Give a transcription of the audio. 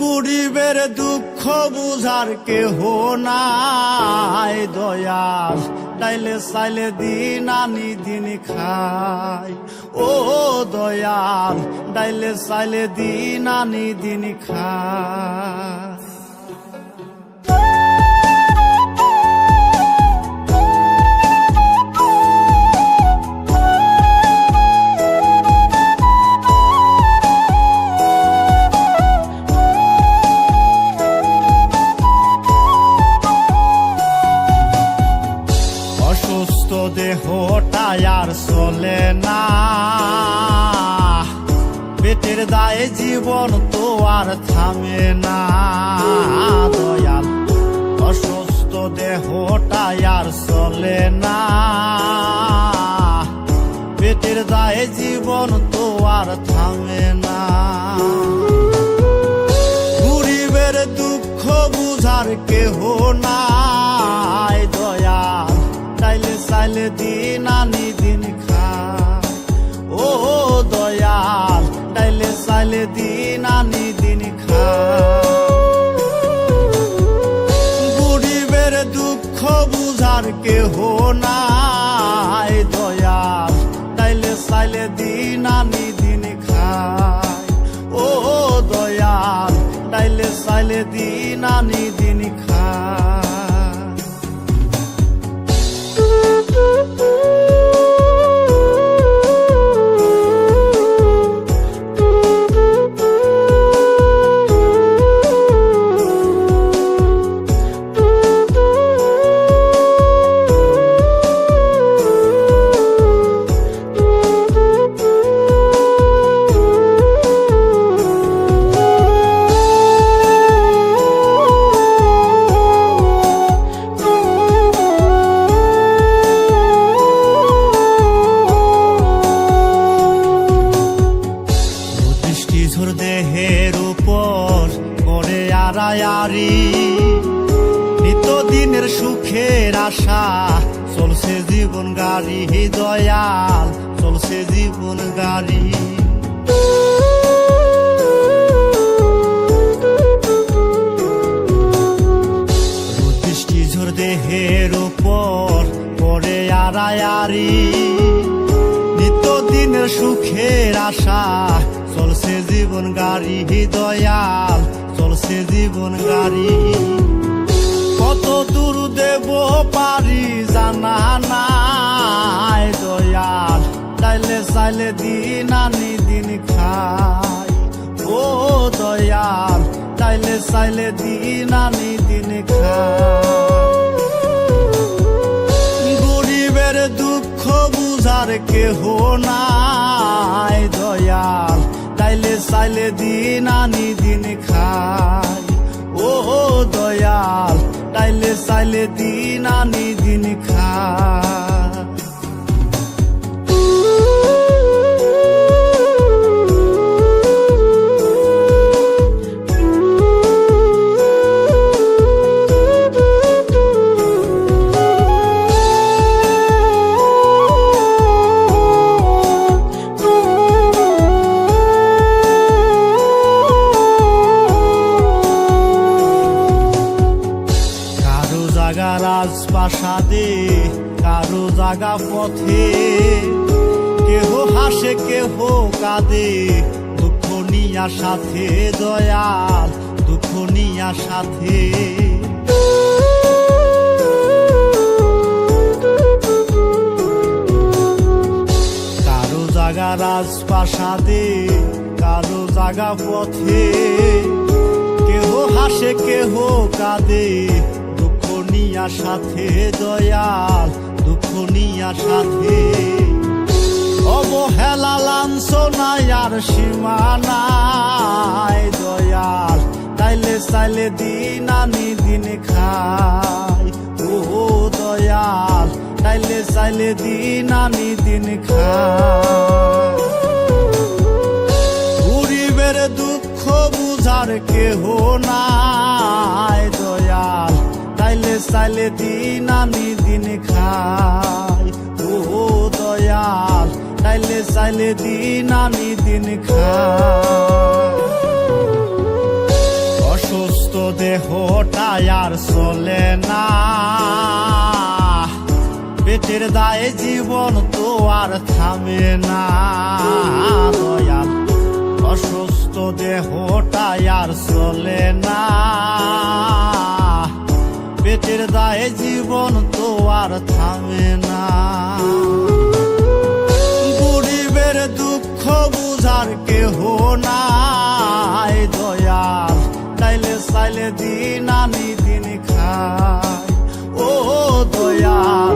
গরিবের দুঃখ বুঝার কেহ নাই দয়াল, ডাইলে চাইলে দিন আনি দিন খাই। ও দয়াল, ডাইলে চাইলে দিন আনি দিন খাই। অসুস্থ দেহটা আর চলে না, পেটের দায়ে জীবন তো আর থামে না দয়াল। অসুস্থ দেহটা আর চলে না, পেটের দায়ে জীবন তো আর থামে না। গরিবের দুঃখ বুঝার কেহ নাই দয়াল, ডাইলে চাইলে দিন আনি দিন খাই। ও দয়াল, ডাইলে চাইলে দিন আনি দিন খাই। গরিবের দুঃখ বুঝার কেহ নাই দয়াল, ডাইলে চাইলে দিন আনি দিন খাই। ও দয়াল, ডাইলে চাইলে দিন আনি দিন খাই। দেহের উপর করে আড়ায়ারি, নিত্যদিনের সুখের আশা চলছে জীবন গাড়ি দয়াল, চলছে জীবন গাড়ি। দৃষ্টি ঝোর দেহের উপর করে আড়ায়ারি, নিত্যদিনের সুখের আশা চলছে জীবন গাড়ি দয়াল, চলছে জীবন গাড়ি। কত দূর দেব পারি জানা নাই দয়াল, ডাইলে চাইলে দিন আনি দিন খাই। ও দয়াল, ডাইলে চাইলে দিন আনি দিন খাই। গরিবের দুঃখ বুঝার কেহ নাই দয়াল, ডাইলে চাইলে দিন আনি দিন খাই। ও দয়াল, ডাইলে চাইলে দিন আনি দিন খাই। রাজপ্রাসাদে কারো জাগা পথে, কেহ হাসে কেহ কাঁদে দুঃখ নিয়া সাথে দয়াল, দুঃখ নিয়া সাথে। কারো জাগা রাজপ্রাসাদে কারো জাগা পথে, কেহ হাসে কেহ কাঁদে নিয়া সাথে দয়াল, দুঃখ নিয়া সাথে। অবহেলা লাঞ্ছনায় আর সীমা নাই দয়াল, ডাইলে চাইলে দিন আনি দিন খাই। ও দয়াল, ডাইলে চাইলে দিন আনি দিন খাই। গরিবের দুঃখ বুঝার কেহ নাই দয়াল, ডাইলে চাইলে দিন আনি দিন খাই। ও দয়াল, ডাইলে চাইলে দিন আনি দিন খাই। দেহটা আর চলে না, পেটের দায়ে জীবন তো আর থামে না দয়াল। অসুস্থ দেহটা আর চলে না, পেটের দায়ে জীবন তো আর থামে না। গরিবের দুঃখ বুঝার কেহ নাই দয়াল, চাইলে চাইলে দিন আনি দিন খায় ও দয়াল।